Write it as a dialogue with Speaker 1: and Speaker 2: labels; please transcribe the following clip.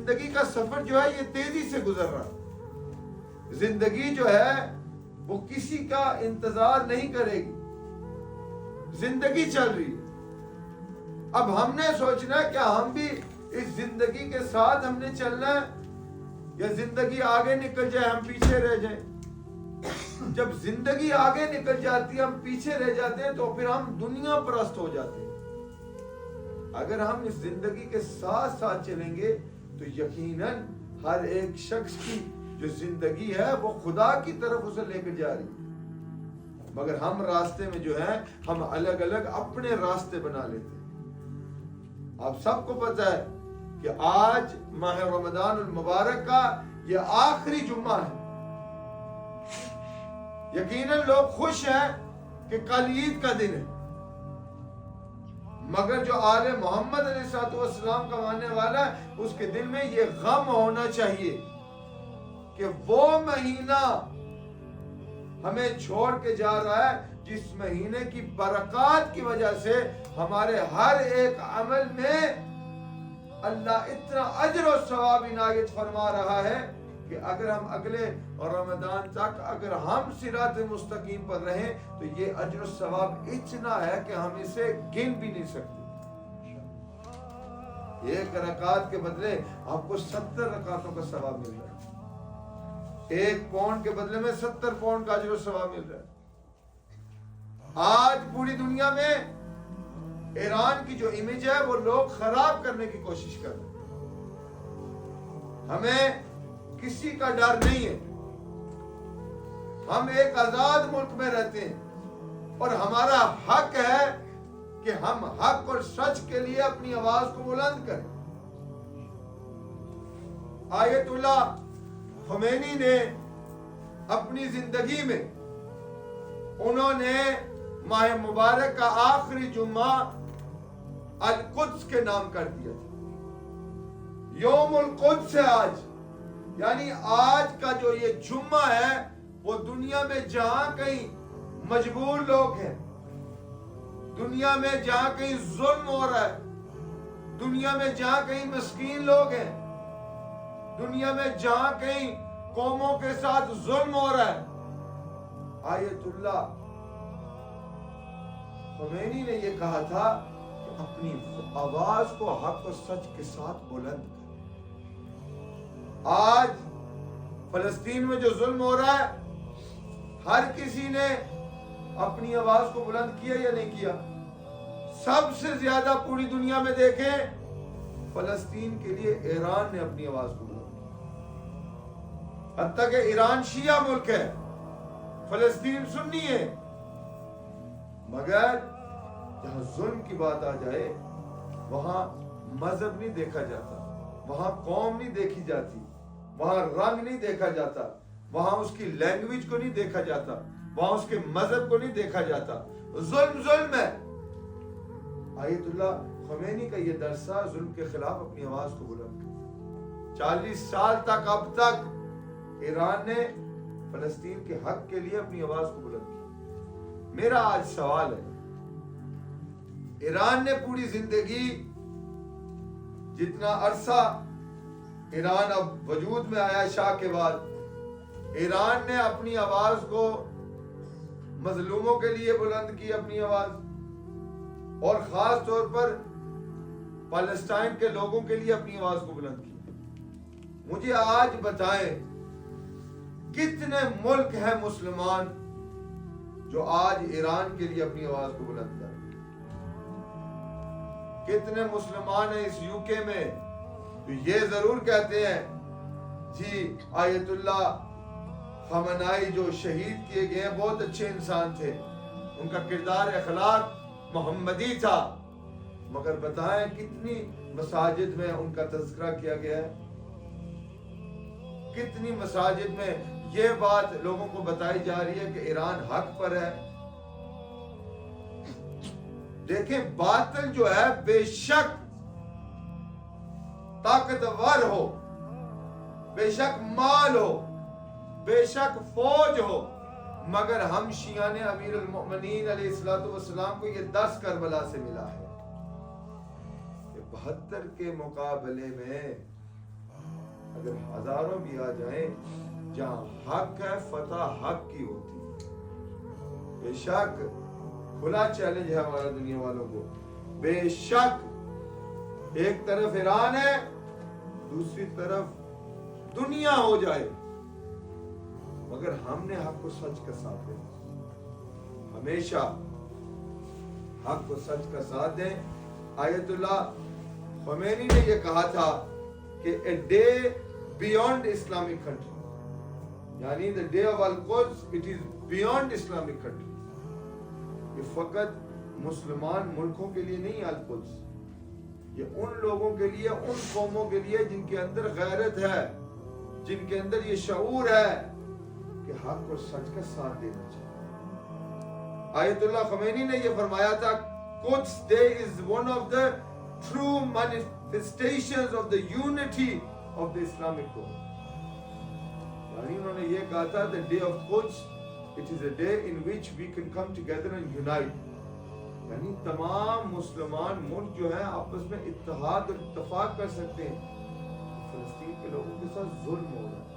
Speaker 1: زندگی کا سفر جو ہے یہ تیزی سے گزر رہا. زندگی جو ہے وہ کسی کا انتظار نہیں کرے گی. زندگی چل رہی ہے. اب ہم نے سوچنا ہے کہ ہم بھی اس زندگی کے ساتھ ہم نے چلنا ہے یا زندگی آگے نکل جائے ہم پیچھے رہ جائیں. جب زندگی آگے نکل جاتی ہے ہم پیچھے رہ جاتے ہیں تو پھر ہم دنیا پرست ہو جاتے ہیں. اگر ہم اس زندگی کے ساتھ ساتھ چلیں گے تو یقیناً ہر ایک شخص کی جو زندگی ہے وہ خدا کی طرف اسے لے کر جا رہی ہے. مگر ہم راستے میں جو ہے ہم الگ الگ اپنے راستے بنا لیتے ہیں. آپ سب کو پتہ ہے کہ آج ماہ رمضان المبارک کا یہ آخری جمعہ ہے. یقیناً لوگ خوش ہیں کہ کل عید کا دن ہے. مگر جو آل محمد علیہ السلام کا ماننے والا ہے اس کے دل میں یہ غم ہونا چاہیے کہ وہ مہینہ ہمیں چھوڑ کے جا رہا ہے جس مہینے کی برکات کی وجہ سے ہمارے ہر ایک عمل میں اللہ اتنا اجر و ثواب عنایت فرما رہا ہے کہ اگر ہم اگلے رمضان تک اگر ہم صراط مستقیم پر رہیں تو یہ اجر و ثواب اتنا ہے کہ ہم اسے گن بھی نہیں سکتے. ایک رکعت کے بدلے آپ کو 70 رکعتوں کا ثواب مل رہا ہے. 1 پاؤنڈ کے بدلے میں 70 پاؤنڈ کا اجر و ثواب مل رہا ہے. آج پوری دنیا میں ایران کی جو امیج ہے وہ لوگ خراب کرنے کی کوشش کر رہے ہیں. ہمیں کسی کا ڈر نہیں ہے. ہم ایک آزاد ملک میں رہتے ہیں اور ہمارا حق ہے کہ ہم حق اور سچ کے لیے اپنی آواز کو بلند کریں. آیت اللہ خمینی نے اپنی زندگی میں انہوں نے ماہ مبارک کا آخری جمعہ القدس کے نام کر دیا تھا. یوم القدس ہے آج. یعنی آج کا جو یہ جمعہ ہے وہ دنیا میں جہاں کہیں مجبور لوگ ہیں, دنیا میں جہاں کہیں ظلم ہو رہا ہے, دنیا میں جہاں کہیں مسکین لوگ ہیں, دنیا میں جہاں کہیں قوموں کے ساتھ ظلم ہو رہا ہے, آیت اللہ خمینی نے یہ کہا تھا کہ اپنی آواز کو حق و سچ کے ساتھ بلند کر. آج فلسطین میں جو ظلم ہو رہا ہے ہر کسی نے اپنی آواز کو بلند کیا یا نہیں کیا؟ سب سے زیادہ پوری دنیا میں دیکھیں فلسطین کے لیے ایران نے اپنی آواز کو بلند کیا. حتیٰ کہ ایران شیعہ ملک ہے, فلسطین سنی ہے, مگر جہاں ظلم کی بات آ جائے وہاں مذہب نہیں دیکھا جاتا, وہاں قوم نہیں دیکھی جاتی, وہاں رنگ نہیں دیکھا جاتا, وہاں اس کی لینگویج کو نہیں دیکھا جاتا, وہاں اس کے مذہب کو نہیں دیکھا جاتا. ظلم ظلم ہے. آیت اللہ خمینی کا یہ درس تھا ظلم کے خلاف اپنی آواز کو بلند کر. 40 سال تک اب تک ایران نے فلسطین کے حق کے لیے اپنی آواز کو بلند کی. میرا آج سوال ہے, ایران نے پوری زندگی جتنا عرصہ ایران اب وجود میں آیا شاہ کے بعد, ایران نے اپنی آواز کو مظلوموں کے لیے بلند کی اپنی آواز, اور خاص طور پر فلسطین کے لوگوں کے لیے اپنی آواز کو بلند کی. مجھے آج بتائیں کتنے ملک ہیں مسلمان جو آج ایران کے لیے اپنی آواز کو بلند کریں؟ کتنے مسلمان ہیں اس یو کے میں تو یہ ضرور کہتے ہیں جی آیت اللہ خامنائی جو شہید کیے گئے ہیں بہت اچھے انسان تھے, ان کا کردار اخلاق محمدی تھا, مگر بتائیں کتنی مساجد میں ان کا تذکرہ کیا گیا ہے, کتنی مساجد میں یہ بات لوگوں کو بتائی جا رہی ہے کہ ایران حق پر ہے. دیکھیں باطل جو ہے بے شک طاقتور ہو, بے شک مال ہو, بے شک فوج ہو, مگر ہم شیعہ نے امیر المؤمنین علیہ السلام کو یہ درس کربلا سے ملا ہے کہ 72 کے مقابلے میں ہزاروں بھی آ جائیں، جہاں حق ہے فتح حق کی ہوتی ہے۔ بے شک کھلا چیلنج ہے ہمارا دنیا والوں کو، بے شک ایک طرف ایران ہے، دوسری طرف دنیا ہو جائے، مگر ہم نے حق کو سچ کا ساتھ دینا، ہمیشہ حق کو سچ کا ساتھ دیں۔ آیت اللہ خمینی نے یہ کہا تھا کہ a day beyond Islamic country, یعنی the day of Al-Quds it is beyond Islamic countries، یہ فقط مسلمان ملکوں کے لیے نہیں القدس، یہ ان لوگوں کے لیے، ان قوموں کے لیے جن کے اندر غیرت ہے، جن کے اندر یہ شعور ہے کہ حق اور سچ کا ساتھ دینا چاہیے۔ آیت اللہ خمینی نے یہ فرمایا تھا قدس day is one of the true manifestations of the unity of the Islamic world، یعنی انہوں نے یہ کہا تھا the day of Quds it is a day in which we can come together and unite، یعنی تمام مسلمان ملک جو ہیں آپس میں اتحاد اور اتفاق کر سکتے ہیں۔ فلسطین کے لوگوں کے ساتھ ظلم ہو رہا ہے،